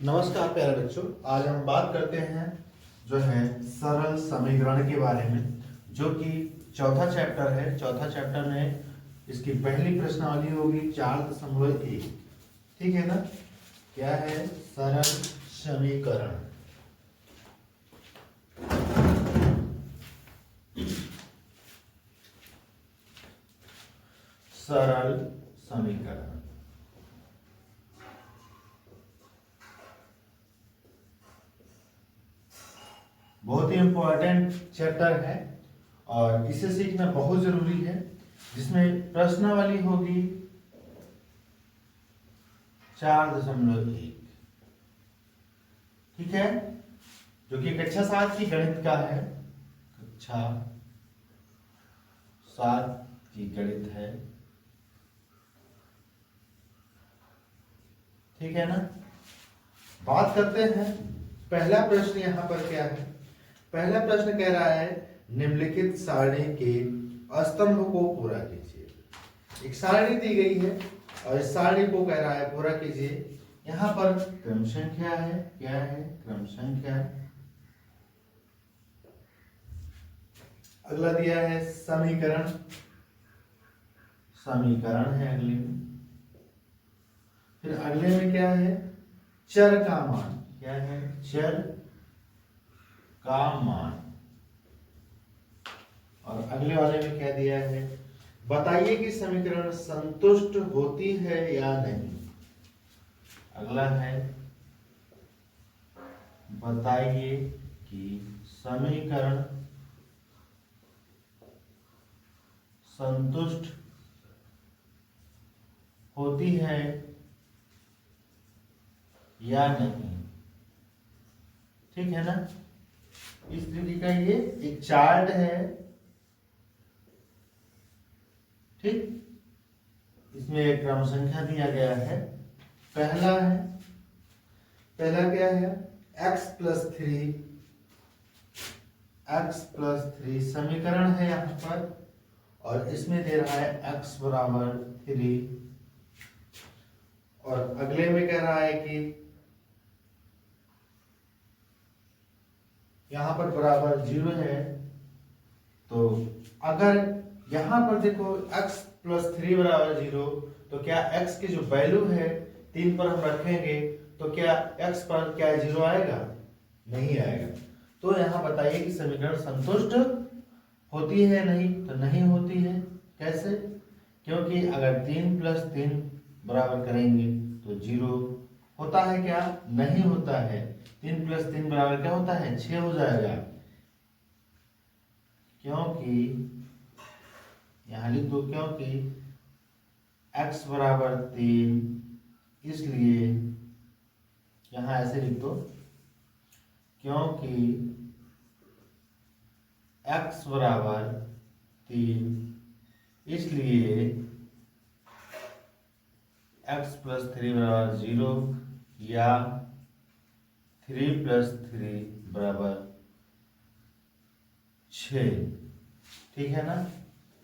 नमस्कार प्यारे बच्चों, आज हम बात करते हैं जो है सरल समीकरण के बारे में, जो कि चौथा चैप्टर है। चौथा चैप्टर में इसकी पहली प्रश्नावली होगी 4.1। ठीक है ना। क्या है? सरल समीकरण। सरल समीकरण बहुत ही इंपॉर्टेंट चैप्टर है और इसे सीखना बहुत जरूरी है, जिसमें प्रश्नावली होगी 4.1। ठीक है, जो कि कक्षा 7 की गणित का है। कक्षा 7 की गणित है। ठीक है ना। बात करते हैं, पहला प्रश्न यहाँ पर क्या है। पहला प्रश्न कह रहा है निम्नलिखित सारणी के स्तंभ को पूरा कीजिए। एक सारणी दी गई है और इस सारणी को कह रहा है पूरा कीजिए। यहाँ पर क्रम संख्या है। क्या है? क्रम संख्या। अगला दिया है समीकरण। समीकरण है अगले में। फिर अगले में क्या है? चर का मान। क्या है? चर का मान। और अगले वाले में क्या दिया है? बताइए कि समीकरण संतुष्ट होती है या नहीं। अगला है बताइए कि समीकरण संतुष्ट होती है या नहीं। ठीक है ना। इस तरीके का ये एक चार्ट है। ठीक, इसमें एक क्रम संख्या दिया गया है। पहला है, पहला क्या है? x प्लस 3 समीकरण है यहाँ पर, और इसमें दे रहा है x बराबर 3। और अगले में कह रहा है कि यहाँ पर बराबर 0 है। तो अगर यहाँ पर देखो x प्लस 3 बराबर 0, तो क्या x की जो वैल्यू है 3 पर हम रखेंगे तो क्या x पर क्या 0 आएगा? नहीं आएगा। तो यहाँ बताइए कि समीकरण संतुष्ट होती है नहीं, तो नहीं होती है। कैसे? क्योंकि अगर 3 प्लस 3 बराबर करेंगे तो 0 होता है। क्या? नहीं होता है। 3 प्लस 3 बराबर क्या होता है? 6 हो जाएगा। क्योंकि यहाँ लिख दो, क्योंकि x बराबर 3, इसलिए यहाँ ऐसे लिख दो, क्योंकि x बराबर 3 इसलिए x प्लस 3 बराबर 0 या 3 प्लस 3 बराबर 6। ठीक है ना।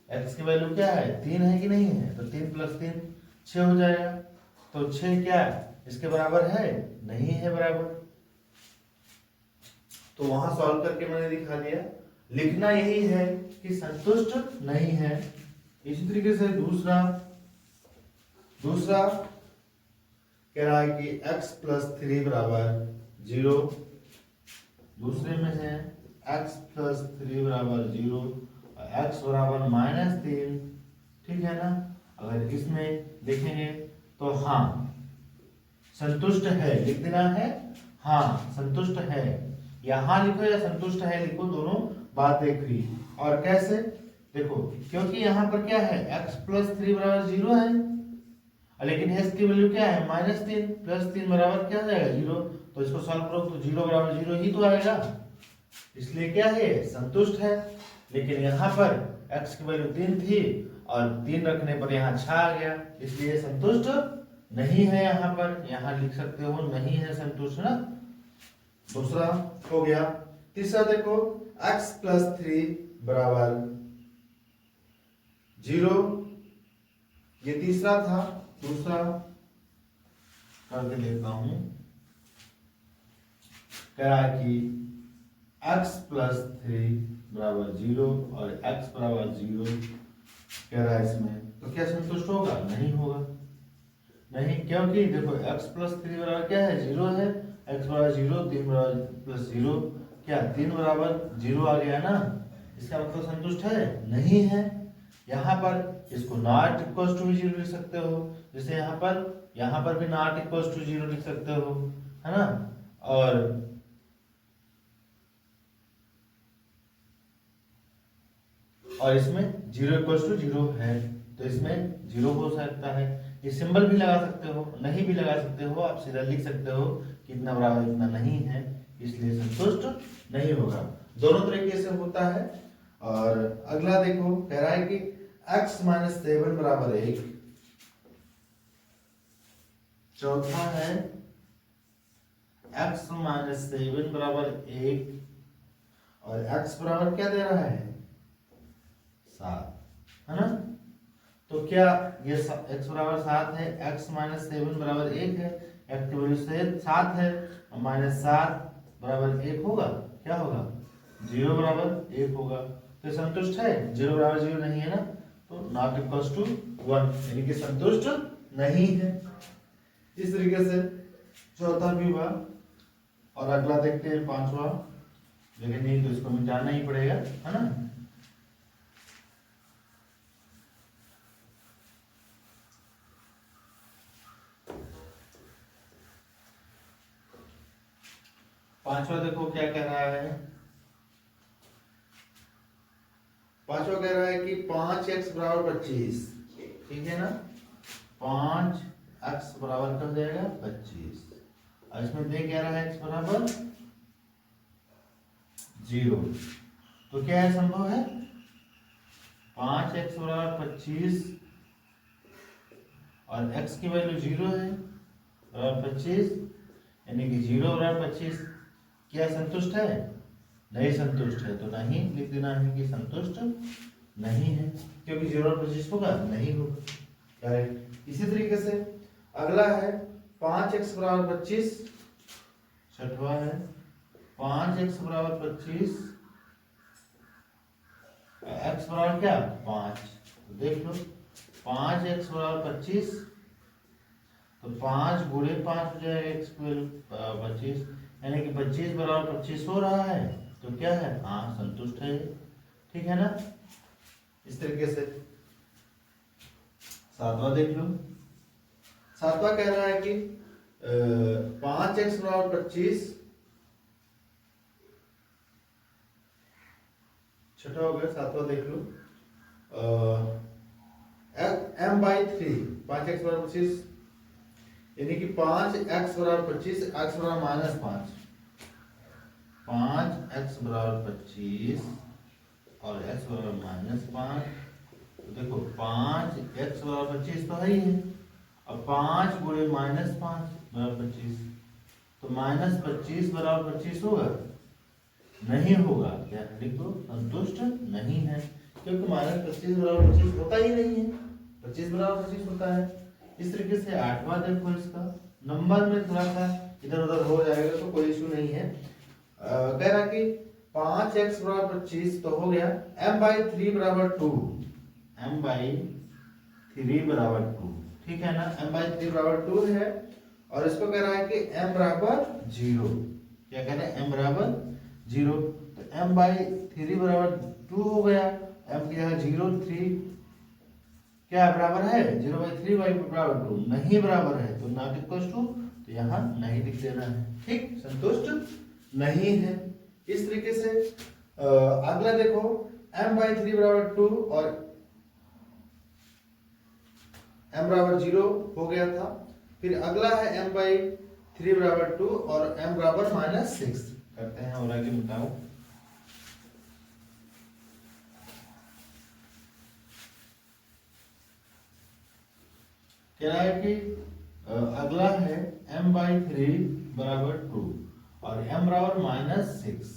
x की वैल्यू क्या है? 3 है कि नहीं है? तो 3 प्लस 3 6 हो जाएगा। तो 6 क्या इसके बराबर है? नहीं है बराबर। तो वहां सॉल्व करके मैंने दिखा दिया। लिखना यही है कि संतुष्ट नहीं है। इसी तरीके से दूसरा कह रहा है कि x प्लस 3 बराबर 0। दूसरे में है x प्लस 3 बराबर 0 और x बराबर -3। ठीक है ना। अगर इसमें देखेंगे तो हाँ संतुष्ट है, लिख देना है हाँ संतुष्ट है, या हाँ लिखो या संतुष्ट है लिखो, दोनों बात एक हुई। और कैसे? देखो, क्योंकि यहाँ पर क्या है? x प्लस 3 बराबर 0 है, लेकिन x की वैल्यू क्या है? -3 प्लस 3 बराबर क्या आ जाएगा? 0। तो इसको सॉल्व करो तो 0 बराबर 0 ही तो आएगा, इसलिए क्या है? संतुष्ट है। लेकिन यहाँ पर x की वैल्यू 3 थी और 3 रखने पर यहाँ 6 आ गया, इसलिए संतुष्ट नहीं है। यहाँ पर यहाँ लिख सकते हो नहीं है संतुष्ट ना। दूसरा हो गया। तीसरा देखो, x प्लस 3 बराबर 0, ये तीसरा था। दूसरा करके देखता हूं। कह रहा है कि x प्लस 3 बराबर 0 और x बराबर 0 कह रहा है इसमें, तो क्या संतुष्ट होगा? नहीं होगा। नहीं, क्योंकि देखो x प्लस 3 बराबर क्या है? 0 है। x बराबर 0, 3 बराबर प्लस 0, क्या 3 बराबर 0 आ गया ना? इसका मतलब संतुष्ट है? नहीं है। यहाँ पर इसको नॉट इक्वल टू भी 0 लिख सकते हो, जैसे यहाँ पर भी नॉट इक्वल टू 0 लिख सकते हो, है ना? और इसमें 0 इक्वल टू 0 है, तो इसमें 0 हो सकता है। ये सिंबल भी लगा सकते हो, नहीं भी लगा सकते हो, आप सीधा लिख सकते हो कि इतना बराबर इतना नहीं है, इसलिए संतुष्ट नहीं होगा। दोनों तरीके से होता है। और अगला देखो, कह रहा है कि x माइनस 7 बराबर 1। चौथा है x माइनस 7 बराबर 1 और x बराबर क्या दे रहा है? 7, है ना? तो क्या ये x बराबर 7 है, x माइनस 7 बराबर 1 है, x की वैल्यू 7 है, और माइनस 7 बराबर 1 होगा, क्या होगा? 0 बराबर 1 होगा। तो संतुष्ट है? 0 बराबर 0 नहीं है ना, तो नॉट इक्वल टू 1, यानी कि संतुष्ट नहीं है। इस तरीके से चौथा भी हुआ। और अगला देखते हैं, पांचवा, लेकिन नहीं तो इसको मिटाना ही पड़ेगा, है ना? पांचवा देखो क्या कह रहा है। पांचवा कह रहा है कि 5x बराबर 25, ठीक है ना? 5x बराबर कर जाएगा 25, और इसमें दे क्या रहा है x बराबर 0। तो क्या है, संभव है? 5x बराबर 25 और x की वैल्यू 0 है बराबर 25, यानी कि 0 बराबर 25, क्या संतुष्ट है? नहीं संतुष्ट है, तो नहीं लिख देना है कि संतुष्ट नहीं है, क्योंकि 0 और 25 होगा नहीं होगा, करेक्ट। इसी तरीके से अगला है 5x बराबर 25। छठवा है 5x बराबर 25, x बराबर क्या? 5। तो देख लो 5x बराबर 25, तो 5 गुणे 5 हो जाएगा, x की वैल्यू 25, यानी कि 25 बराबर 25 हो रहा है, तो क्या है? हाँ, संतुष्ट है, ठीक है ना? इस तरीके से सातवां देख लो। सातवां कह रहा है कि 5x बराबर 25, छठा हो गया, सातवां देख लो। m/3, 5x बराबर 25, यानी कि 5x बराबर 25, x बराबर माइनस 5, 5x बराबर 25 और x बराबर माइनस 5। तो देखो 5x बराबर 25 तो है ही है, और 5 गुणे माइनस 5 बराबर 25, तो माइनस 25 बराबर 25 होगा? नहीं होगा। क्या लिख दो? संतुष्ट नहीं है, क्योंकि माइनस 25 बराबर 25 होता ही नहीं है, 25 बराबर 25 होता है। इस तरीके से आठवां देखो, इसका नंबर में थोड़ा सा इधर उधर हो जाएगा तो कोई इशू नहीं है। कह रहा कि 5x बराबर 25 तो हो गया, m/3 बराबर 2, m/3 बराबर 2, ठीक है ना? m/3 बराबर 2 है, और इसको कह रहा है कि m बराबर 0। क्या कह रहे हैं? m बराबर 0, तो m/3 बराबर 2 हो गया, m की जगह 0 3 क्या बराबर है? 0/3 बराबर 2 नहीं बराबर है, तो नॉट इक्वल टू, तो यहाँ नहीं लिख देना है, ठीक? संतुष्ट नहीं है। इस तरीके से अगला देखो, m/3 बराबर 2 और m बराबर 0 हो गया था। फिर अगला है m/3 बराबर 2 और m बराबर -6 करते हैं, और आगे बताओ। कह रहा है कि अगला है m/3 बराबर 2 और m बराबर -6,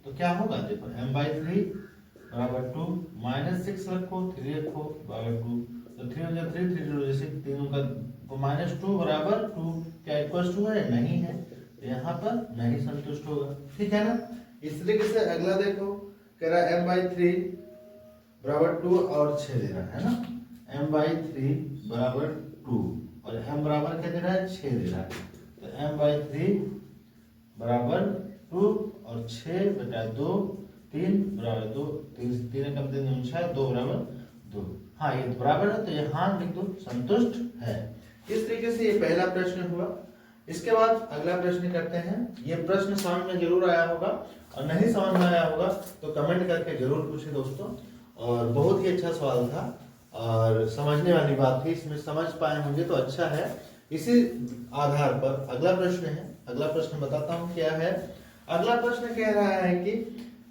तो क्या होगा? देखो m/3 बराबर 2, -6 रखो, 3 रखो, बराबर 2, तो 3 हो 3 3 जैसे तीनों का, तो -2 बराबर 2 क्या इक्वल टू है? नहीं है, तो यहाँ पर आपका नहीं संतुष्ट होगा, ठीक है ना। इस तरीके से अगला देखो, कह रहा है m/3 बराबर 2 और 6 दे रहा है ना, m/3 बराबर 2 और m बराबर क्या दे रहा है, 6 दे रहा है। तो m/3 बराबर 2 और 6 बटा 2 3 बराबर 2, 3 कम 3 6 2 बराबर 2। हाँ ये बराबर है तो ये हाँ लिख दो, संतुष्ट है। इस तरीके से ये पहला प्रश्न हुआ। इसके बाद अगला प्रश्न करते हैं। ये प्रश्न समझ में जरूर आया होगा और नहीं समझ में आया होगा तो कमेंट करके जरूर पूछे दोस्तों। और बहुत ही अच्छा सवाल था और समझने वाली बात थी, इसमें समझ पाए होंगे तो अच्छा है। इसी आधार पर अगला प्रश्न है। अगला प्रश्न बताता हूँ क्या है। अगला प्रश्न कह रहा है कि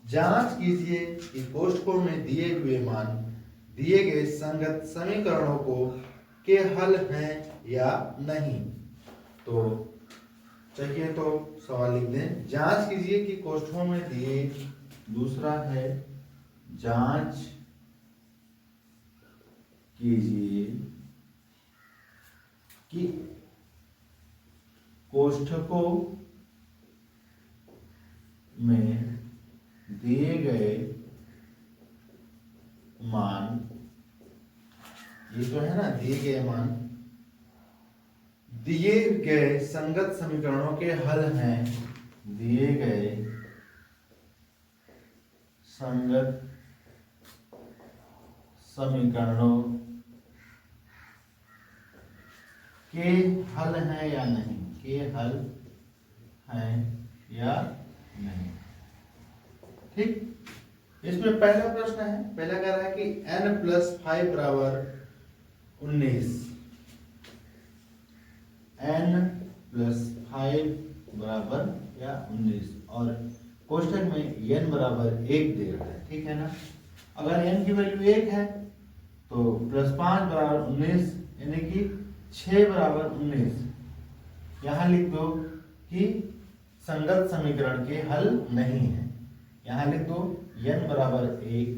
जांच कीजिए कि कोष्ठकों में दिए हुए मान दिए गए संगत समीकरणों को के हल हैं या नहीं। तो चलिए तो सवाल लिख दें, जांच कीजिए कि कोष्ठकों में दिए, दूसरा है जांच कीजिए कि कोष्ठकों में दिए गए मान, ये जो है ना दिए गए मान दिए गए संगत समीकरणों के हल हैं, दिए गए संगत समीकरणों के हल हैं या नहीं, के हल हैं या नहीं। ठीक, इसमें पहला प्रश्न है, पहला कह रहा है कि n+5 बराबर 19, n+5 बराबर या 19 और कोष्ठक में n बराबर 1 दे रहा है, ठीक है ना। अगर n की वैल्यू 1 है तो +5 बराबर 19 यानी कि 6 बराबर 19। यहाँ लिख दो कि संगत समीकरण के हल नहीं है। यहाँ लिख दो n बराबर 1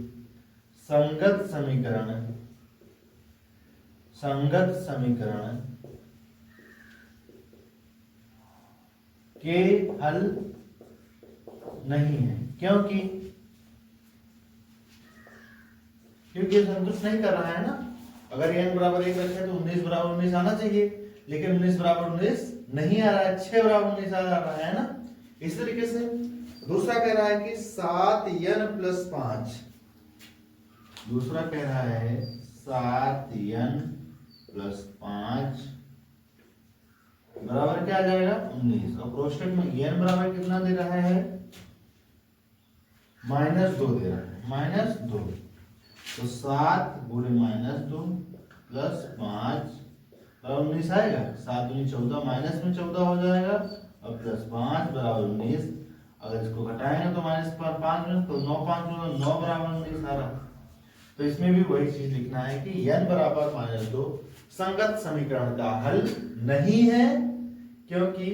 संगत समीकरण के हल नहीं है, क्योंकि संतुष्ट नहीं कर रहा है ना। अगर n बराबर 1 रखे तो 19 बराबर 19 आना चाहिए, लेकिन 19 बराबर 19 नहीं आ रहा है, 6 बराबर 19 आ रहा है ना। इस तरीके से दूसरा कह रहा है कि 7n+5, दूसरा कह रहा है 7n+5 बराबर क्या आ जाएगा 19 और कोष्ठक में n बराबर कितना दे रहा है, -2 दे रहा है, -2। तो 7 गुणे -2 + 5 बराबर 19 आएगा। 7 दूनी 14, माइनस में 14 हो जाएगा और +5 बराबर 19। अगर इसको घटाएंगे तो -5 में तो 9 5 9 बराबर 19 आ रहा। तो इसमें भी वही चीज लिखना है कि n बराबर -2 संगत समीकरण का हल नहीं है, क्योंकि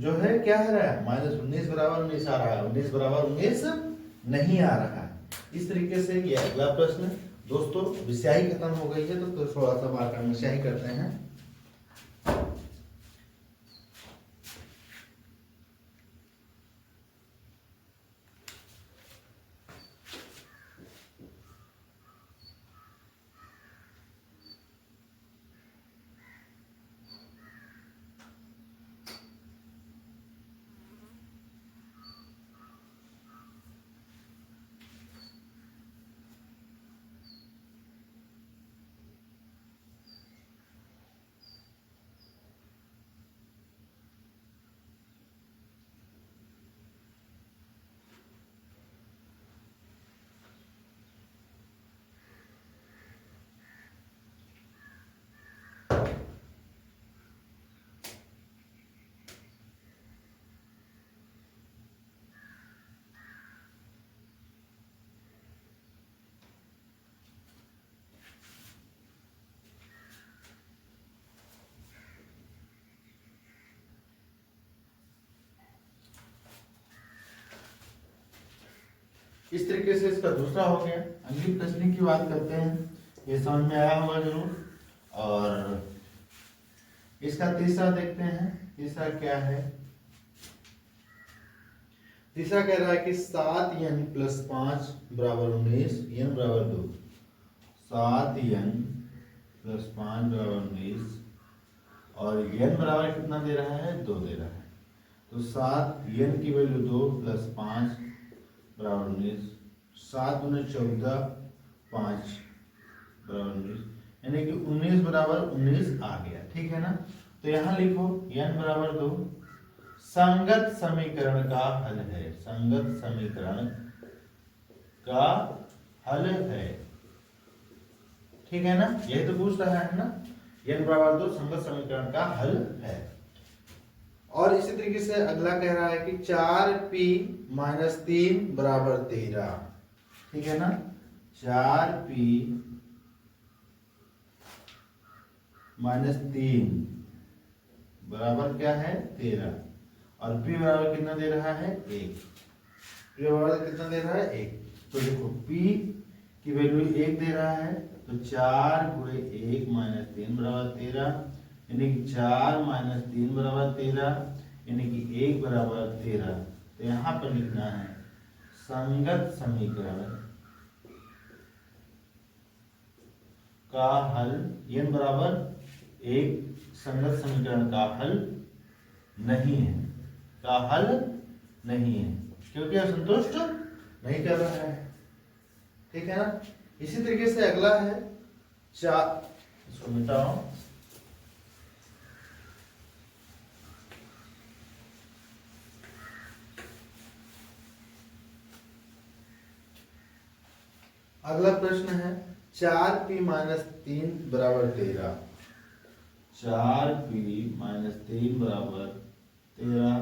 जो है क्या है रहा है -19 बराबर 19 आ रहा है, 19 बराबर 19 नहीं आ रहा है। इस तरीके से ये अगला प्रश्न दोस्तों। स्याही खत्म हो गई है तो थोड़ा सा मार्कर में स्याही करते हैं। इस तरीके से इसका दूसरा हो गया। अगली प्रश्न की बात करते हैं, ये समझ में आया होगा जरूर। और इसका तीसरा देखते हैं, तीसरा क्या है। तीसरा कह रहा है कि 7n प्लस 5 बराबर 19, n बराबर 2। 7n प्लस 5 बराबर 19 और n बराबर कितना दे रहा है? 2 दे रहा है। तो 7n की वैल्यू 2 प्लस 5 बराबर 19, 7 दूनी 14, 5 बराबर 19, यानी कि 19 बराबर 19 आ गया। ठीक है ना? तो यहाँ लिखो n बराबर 2 संगत समीकरण का हल है। संगत समीकरण का हल है। ठीक है ना? यही तो पूछ रहा है ना, n बराबर 2 संगत समीकरण का हल है। और इसी तरीके से अगला कह रहा है कि 4p माइनस 3 बराबर 13। ठीक है ना? 4p माइनस 3 बराबर क्या है? 13 और p बराबर कितना दे रहा है? 1। p बराबर कितना दे रहा है? 1। तो देखो p की वैल्यू 1 दे रहा है, तो 4 गुणे 1 माइनस 3 बराबर 13, यानी कि 4 माइनस 3 बराबर 13, यानी कि 1 बराबर 13। तो यहाँ पर लिखना है संगत समीकरण का हल, n बराबर 1 संगत समीकरण का हल नहीं है, का हल नहीं है, क्योंकि यह संतुष्ट नहीं कर रहा है। ठीक है ना? इसी तरीके से अगला है 4, इसको मिटाओ। अगला प्रश्न है 4p माइनस 3 बराबर 13। 4p माइनस 3 बराबर 13,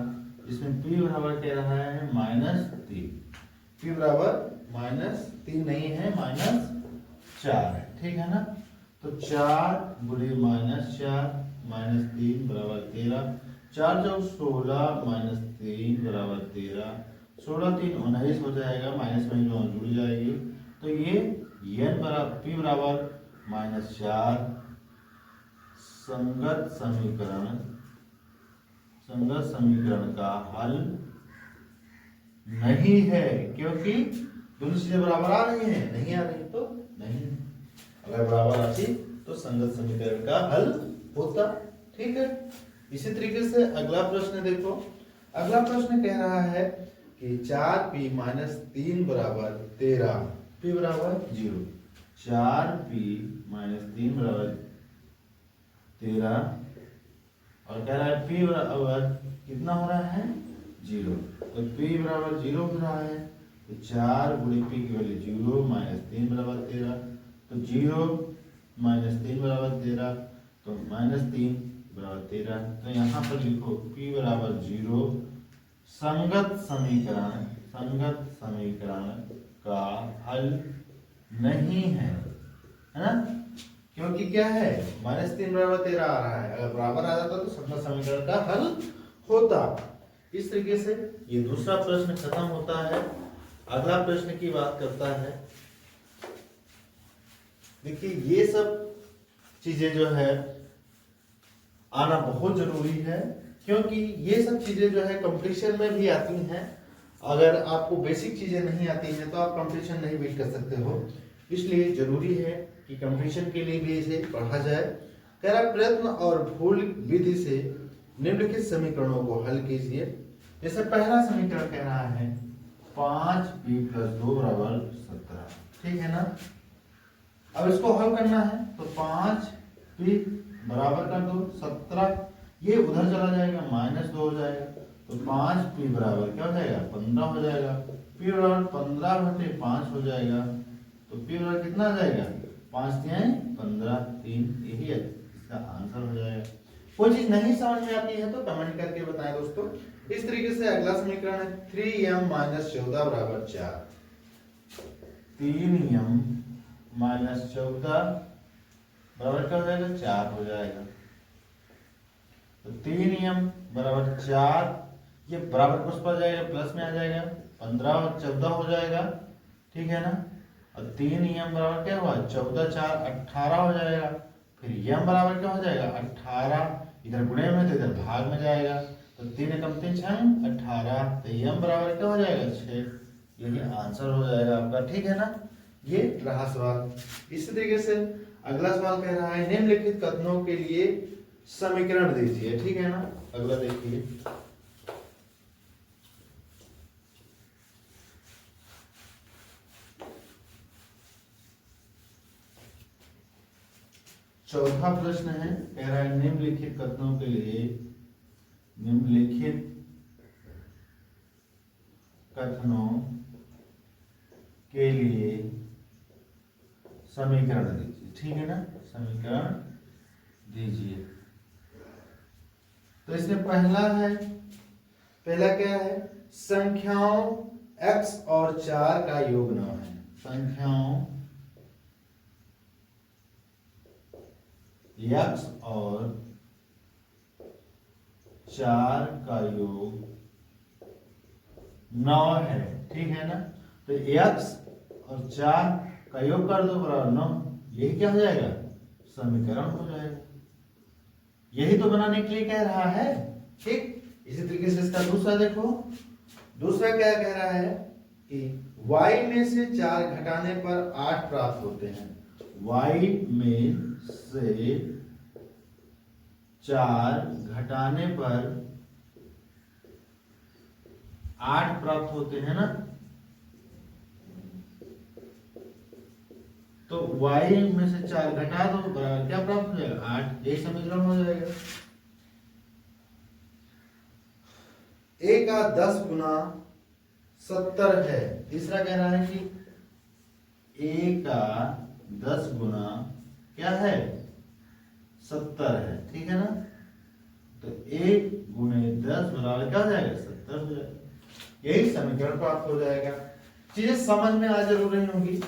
इसमें p बराबर कह रहा है -3। p बराबर -3 नहीं है, -4 है। ठीक है ना? तो 4 गुणे -4 -3 बराबर 13, 4 चौक 16 -3 बराबर 13, 16 3 19 हो जाएगा, माइनस में जो जुड़ जाएगी। तो ये n बराबर p बराबर -4 संगत समीकरण का हल नहीं है, क्योंकि दोनों चीजें बराबर आ रही हैं, नहीं आ रही तो नहीं। अगर बराबर आती तो संगत समीकरण का हल होता। ठीक है? इसी तरीके से अगला प्रश्न देखो। अगला प्रश्न कह रहा है कि 4p माइनस 3 बराबर 13, p बराबर 0। 4p माइनस 3 बराबर 13 और कह रहा है p बराबर कितना हो रहा है? 0। तो p बराबर 0 हो रहा है, तो 4 गुणे p की वैल्यू 0 माइनस 3 बराबर 13, तो 0 माइनस 3 बराबर 13, तो -3 बराबर 13। तो यहाँ पर लिखो p बराबर 0 संगत समीकरण का हल नहीं है ना? क्योंकि क्या है? -3 बराबर 13 आ रहा है। अगर बराबर आ जाता तो संगत समीकरण का हल होता। इस तरीके से ये दूसरा प्रश्न खत्म होता है। अगला प्रश्न की बात करता है। देखिए ये सब चीजें जो है आना बहुत जरूरी है, क्योंकि ये सब चीजें जो है कंपटीशन में भी आती हैं। अगर आपको बेसिक चीजें नहीं आती हैं तो आप कंपटीशन नहीं बीट कर सकते हो। इसलिए जरूरी है कि कंपटीशन के लिए भी इसे पढ़ा जाए। कह रहा प्रयत्न और भूल विधि से निम्नलिखित समीकरणों को हल कीजिए। जैसे पहला समीकरण कह रहा है 5p + 2 बराबर 17। ठीक है ना? अब इसको हल करना है तो 5p बराबर कर दो 17, ये उधर चला जाएगा -2 हो जाएगा, तो 5p बराबर क्या हो जाएगा? 15 हो जाएगा। p बराबर 15/5 हो जाएगा, तो p बराबर कितना आ जाएगा? 5 × 15 3, यही इसका आंसर हो जाएगा। कोई चीज नहीं समझ में आती है तो कमेंट करके बताएं दोस्तों। इस तरीके से अगला समीकरण है 3m - 14 बराबर 4। 3m - 14 बराबर क्या हो जाएगा? 4 हो जाएगा। तो 3m बराबर 4, ये बराबर कुछ पर जाएगा, प्लस में आ जाएगा, 15 और 14 हो जाएगा। ठीक है ना? और 3m बराबर क्या हुआ? 14 4 18 हो जाएगा। फिर m बराबर क्या हो जाएगा? 18, इधर गुणे में तो इधर भाग में जाएगा, तो तो 3 एकम 3 6 18, तो m बराबर क्या हो जाएगा 6। यही आंसर हो जाएगा आपका, ठीक है ना। ये रहा सवाल। इसी तरीके से अगला सवाल कह रहा है निम्नलिखित कथनों के लिए समीकरण दीजिए, ठीक है ना। अगला देखिए, चौथा प्रश्न है, कह रहा है निम्नलिखित कथनों के लिए, निम्नलिखित कथनों के लिए समीकरण दीजिए, ठीक है ना। समीकरण दीजिए। तो इसमें पहला क्या है, संख्याओं x और 4 का योग 9 है। संख्याओं x और 4 का योग 9 है, ठीक है ना। तो x और 4 का योग कर दो बराबर 9, यही क्या हो जाएगा, समीकरण हो जाएगा। यही तो बनाने के लिए कह रहा है, ठीक। इसी तरीके से इसका दूसरा देखो, दूसरा क्या कह रहा है कि y में से 4 घटाने पर 8 प्राप्त होते हैं। y में से 4 घटाने पर 8 प्राप्त होते हैं ना। तो y में से 4 घटा दो बराबर क्या प्राप्त हो जाएगा 8, यही समीकरण हो जाएगा। a का 10 गुना 70 है। तीसरा कह रहा है कि a का 10 गुना क्या है 70 है, ठीक है ना। तो 1 गुणे 10 बराबर क्या हो जाएगा 70 हो जाएगा, यही समीकरण प्राप्त हो जाएगा। चीजें समझ में आ जरूर रही होंगी,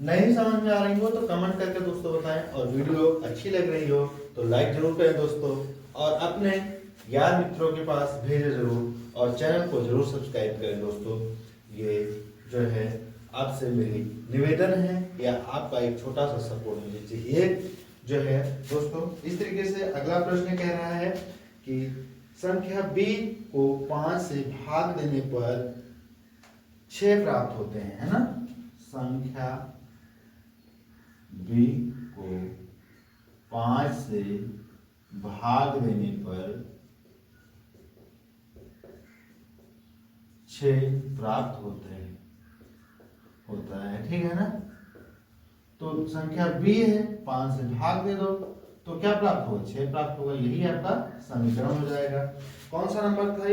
नहीं समझ में आ रही हो तो कमेंट करके दोस्तों बताएं, और वीडियो अच्छी लग रही हो तो लाइक जरूर करें दोस्तों, और अपने यार मित्रों के पास भेजें जरूर, और चैनल को जरूर सब्सक्राइब करें दोस्तों। ये जो है आपसे मेरी निवेदन है, या आपका एक छोटा सा सपोर्ट मुझे चाहिए जो है दोस्तों। इस तरीके से अगला प्रश्न कह रहा है कि संख्या b को 5 से भाग देने पर 6 प्राप्त होते हैं, है ना। संख्या b को 5 से भाग देने पर 6 प्राप्त होता है, ठीक है ना। तो संख्या b है, 5 से भाग दे दो तो क्या प्राप्त होगा 6 प्राप्त होगा, यही आपका समीकरण हो जाएगा। कौन सा नंबर था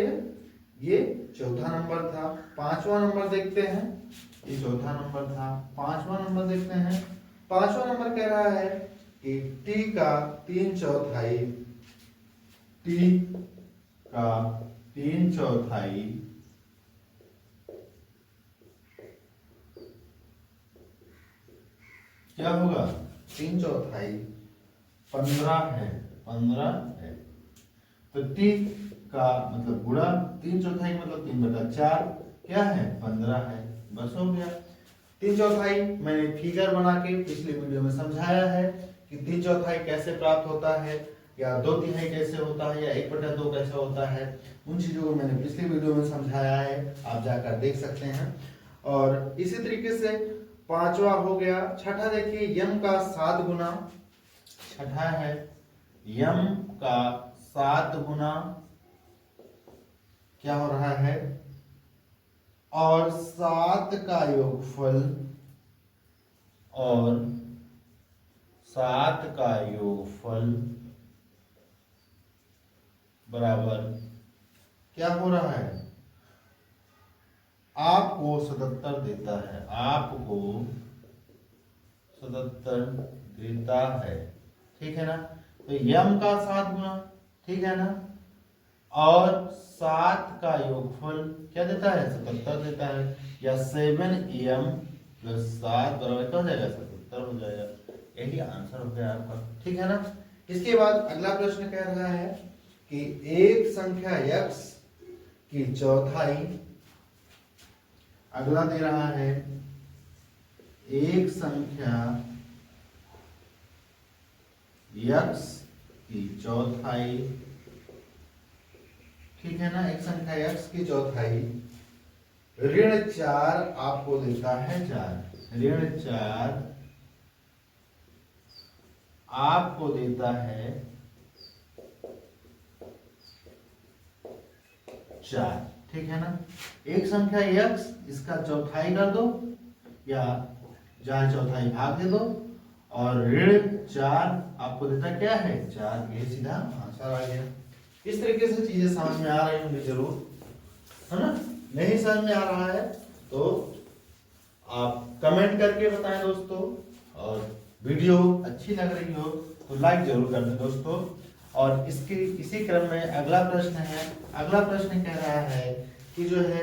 ये चौथा नंबर था। पांचवा नंबर देखते हैं, ये चौथा नंबर था, पांचवा नंबर देखते हैं। पांचवा नंबर कह रहा है कि t का 3/4, t का 3/4 क्या होगा 3/4 15 है, 15 है। तो t का मतलब गुणा 3/4 मतलब 3/4 क्या है 15 है, बस हो गया। 3/4 मैंने फिगर बना के पिछले वीडियो में समझाया है कि 3/4 कैसे प्राप्त होता है, या 2/3 कैसे होता है, या 1/2 कैसे होता है। उन चीजों को मैंने पिछले वीडियो में समझाया है, आप जाकर देख सकते हैं। और इसी तरीके से पांचवा हो गया। छठा देखिए यम का 7 गुना, छठा है यम का 7 गुना क्या हो रहा है, और 7 का योगफल, और 7 का योगफल बराबर क्या हो रहा है, आपको 77 देता है, आपको 77 देता है, ठीक है ना। तो यम का 7 गुना, ठीक है ना, और 7 का योगफल क्या देता है 77 देता है, या 7m + 7 बराबर क्या हो जाएगा 77 हो जाएगा, यही आंसर हो गया आपका, ठीक है ना। इसके बाद अगला प्रश्न कह रहा है कि एक संख्या x की चौथाई, अगला दे रहा है एक संख्या x की चौथाई ठीक है ना। एक संख्या x की चौथाई ऋण 4 आपको देता है 4, ऋण 4 आपको देता है 4, ठीक है ना। एक संख्या x इसका चौथाई कर दो या जहां चौथाई भाग दे दो, और ऋण 4 आपको देता क्या है 4, ये सीधा आंसर आ गया। इस तरीके से चीजें समझ में आ रही होंगी जरूर, है ना। नहीं समझ में आ रहा है तो आप कमेंट करके बताएं दोस्तों, और वीडियो अच्छी लग रही हो तो लाइक जरूर कर दें दोस्तों। और इसके इसी क्रम में अगला प्रश्न है। अगला प्रश्न कह रहा है कि जो है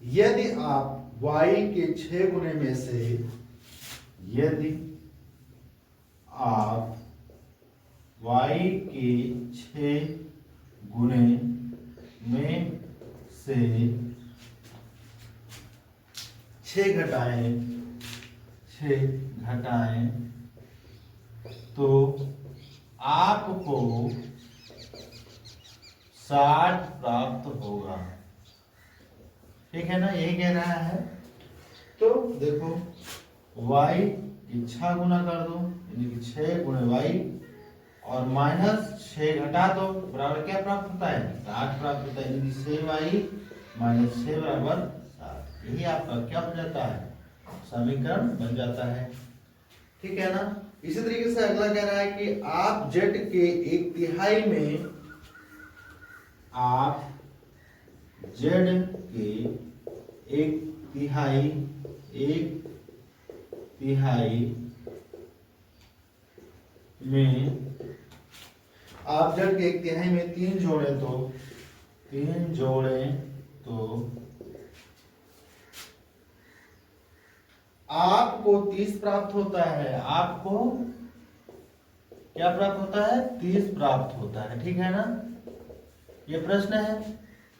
यदि आप y के 6 गुने में से, यदि आप y के 6 गुने में से 6 घटाएं तो आपको 60 प्राप्त होगा, ठीक है ना। यही कह रहा है। तो देखो y की 6 गुना कर दो, यानी कि 6 गुणे y, और माइनस 6 घटा दो, बराबर क्या प्राप्त होता है 60 प्राप्त होता है, यानी कि 6y माइनस 6 बराबर 7। यही आपका क्या बन जाता है समीकरण बन जाता है, ठीक है ना। इसी तरीके से अगला कह रहा है कि आप z के 1/3 में, आप z के 1/3 में, आप z के 1/3 में 3 जोड़ें तो आपको 30 प्राप्त होता है। आपको क्या प्राप्त होता है 30 प्राप्त होता है, ठीक है ना। ये प्रश्न है।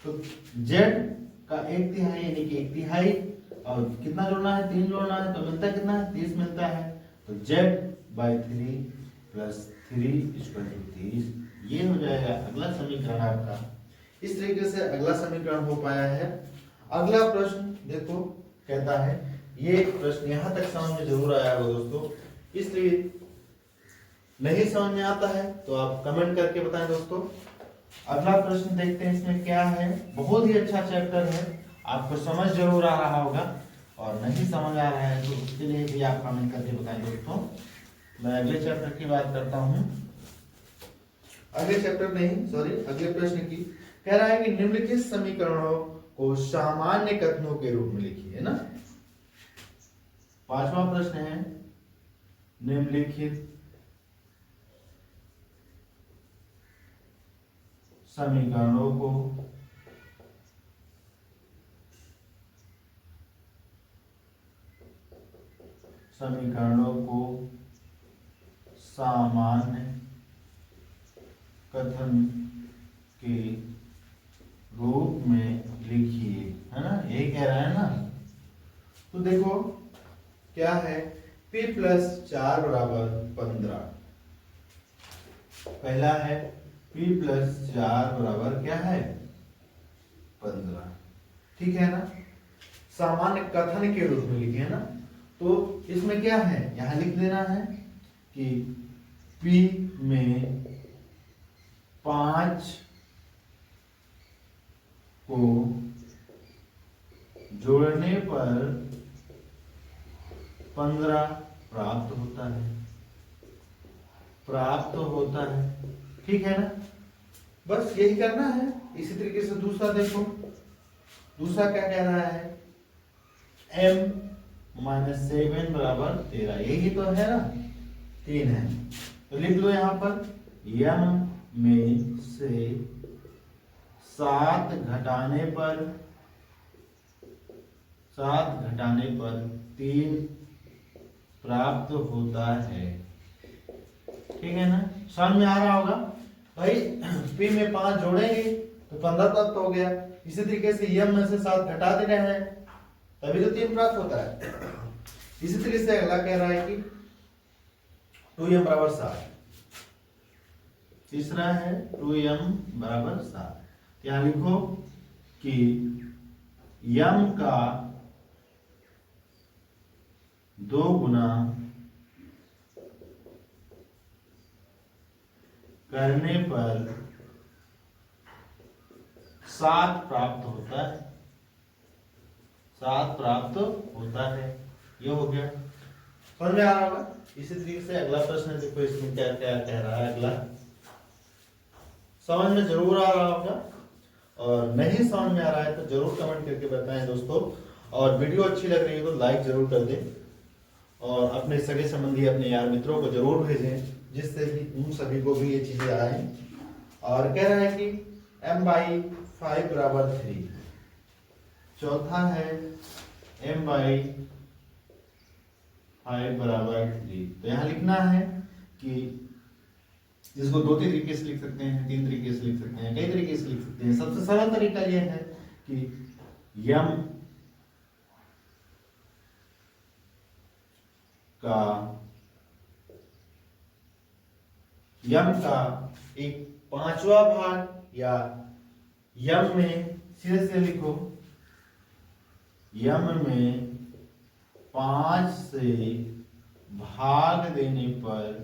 तो z का 1/3 यानी कि 1/3, और कितना जोड़ना है 3 जोड़ना है, तो मिलता कितना है 30 मिलता है। तो z/3 + 3 = 30, ये हो जाएगा अगला समीकरण आपका। इस तरीके से अगला समीकरण हो पाया है। अगला प्रश्न देखो कहता है, ये प्रश्न यहां तक समझ में जरूर आया होगा दोस्तों, इसलिए नहीं समझ में आता है तो आप कमेंट करके बताएं दोस्तों। अगला प्रश्न देखते हैं इसमें क्या है। बहुत ही अच्छा चैप्टर है, आपको समझ जरूर आ रहा होगा, और नहीं समझ आ रहा है तो उसके लिए भी आप कमेंट करके बताएं दोस्तों। मैं अगले चैप्टर की बात करता हूं, अगले चैप्टर नहीं सॉरी अगले प्रश्न की। कह रहा है कि निम्नलिखित समीकरणों को सामान्य कथनों के रूप में लिखिए, है ना। 5वां प्रश्न है, निम्नलिखित समीकरणों को सामान्य कथन के रूप में लिखिए, है ना। यही कह रहा है ना। तो देखो क्या है, p + 4 = 15। पहला है p + 4 बराबर क्या है 15, ठीक है ना। सामान्य कथन के रूप में लिखे, है ना। तो इसमें क्या है, यहां लिख देना है कि p में 5 को जोड़ने पर 15 प्राप्त होता है, ठीक है ना। बस यही करना है। इसी तरीके से दूसरा देखो, दूसरा क्या कह रहा है, m - 7 = 13। यही तो है ना, 3 है तो लिख लो यहां पर m में से 7 घटाने पर 3 प्राप्त होता है, ठीक है ना। समझ में आ रहा होगा भाई। p में 5 जोड़ेंगे तो 15 प्राप्त हो गया। इसी तरीके से m में से 7 घटा देना है तभी तो 3 प्राप्त होता है। इसी तरीके से अगला कह रहा है कि 2m = 7, तीसरा है 2m बराबर 7। यहाँ लिखो कि m का 2 गुना करने पर 7 प्राप्त होता है। 7 प्राप्त होता है। ये हो गया, समझ में आ रहा होगा। इसी तरीके से अगला प्रश्न देखो, इसमें क्या क्या कह रहा है। अगला समझ में जरूर आ रहा होगा, और नहीं समझ में आ रहा है तो जरूर कमेंट करके बताएं दोस्तों। और वीडियो अच्छी लग रही है तो लाइक जरूर कर दें, और अपने सगे संबंधी अपने यार मित्रों को जरूर भेजें, जिससे कि उन सभी को भी ये चीजें आए। और कह रहा है कि m/5 बराबर 3। चौथा है m/5 बराबर 3। तो यहाँ लिखना है कि जिसको 2 तरीके से लिख सकते हैं, 3 तरीके से लिख सकते हैं, कई तरीके से लिख सकते हैं। सबसे सरल तरीका यह है कि यम का एक 5वां भाग, या यम में सीधे से लिखो, यम में 5 से भाग देने पर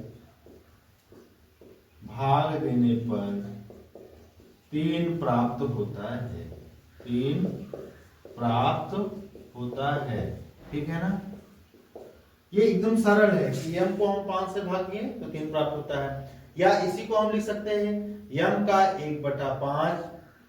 3 प्राप्त होता है। 3 प्राप्त होता है, ठीक है ना। ये एकदम सरल है कि m को हम 5 से भाग दिए तो 3 प्राप्त होता है। या इसी को हम लिख सकते हैं, m का 1/5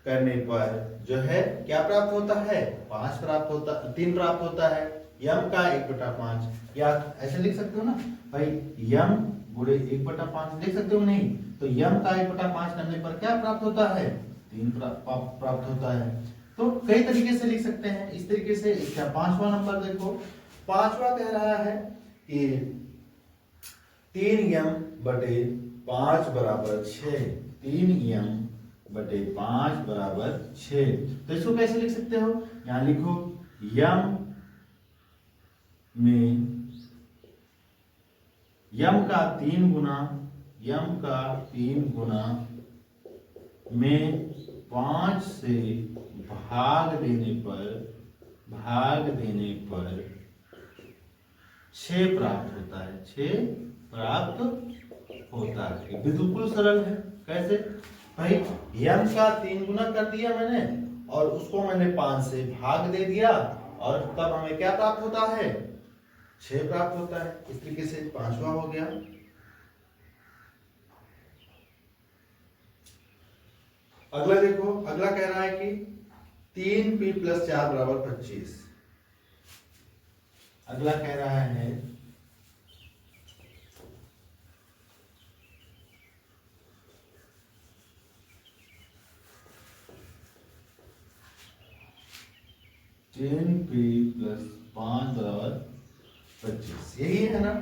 करने पर जो है क्या प्राप्त होता है, 5 प्राप्त होता, 3 प्राप्त होता है। m का 1/5, या ऐसे लिख सकते हो ना भाई, m गुणे 1/5 लिख सकते हो। नहीं तो m का 1/5 करने पर क्या प्राप्त होता है, 3 प्राप्त होता है। तो कई तरीके से लिख सकते हैं। इस तरीके से इसका 5वां नंबर देखो, 5वां कह रहा है कि 3m/5 बराबर 6। 3m/5 बराबर 6। तो इसको कैसे लिख सकते हो, यहां लिखो m का 3 गुना में 5 से भाग देने पर 6 प्राप्त होता है। 6 प्राप्त होता है। बिल्कुल सरल है। कैसे भाई, m का 3 गुना कर दिया मैंने, और उसको मैंने 5 से भाग दे दिया, और तब हमें क्या प्राप्त होता है, 6 प्राप्त होता है। इस तरीके से 5वां हो गया। अगला देखो, अगला कह रहा है कि 3p + 4 बराबर 25। अगला कह रहा है 10p + 5 बराबर 25। यही है ना,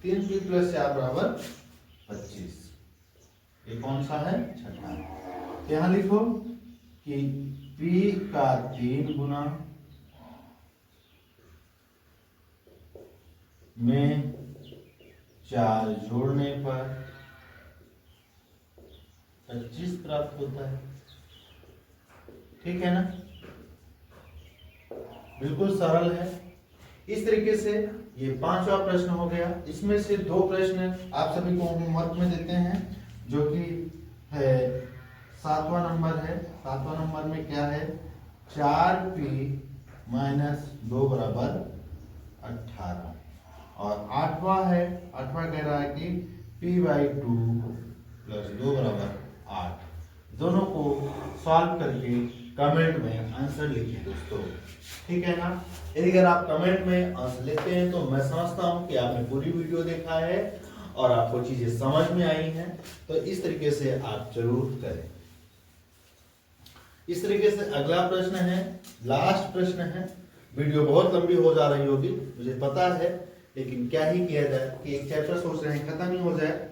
3p + 4 बराबर 25। ये कौन सा है, छठा। यहाँ लिखो कि p का 3 गुना में 4 जोड़ने पर 25 प्राप्त होता है। ठीक है ना, बिल्कुल सरल है। इस तरीके से ये 5वां प्रश्न हो गया। इसमें से 2 प्रश्न आप सभी को होमवर्क में देते हैं, जो कि है 7वां नंबर है। 7वां नंबर में क्या है, 4p - 2 बराबर 18। और 8वां है, 8वां कह रहा है कि p/2 + 2 बराबर 8। दोनों को सॉल्व करके कमेंट में आंसर लिखिए दोस्तों। ठीक है ना। यदि अगर आप कमेंट में आंसर लिखते हैं तो मैं समझता हूं कि आपने पूरी वीडियो देखा है और आपको चीजें समझ में आई हैं। तो इस तरीके से आप जरूर करें। इस तरीके से अगला प्रश्न है, लास्ट प्रश्न है। वीडियो बहुत लंबी हो जा रही होगी, मुझे पता है, लेकिन क्या ही किया जाए कि एक चैप्टर सोच रहे हैं खत्म ही हो जाए।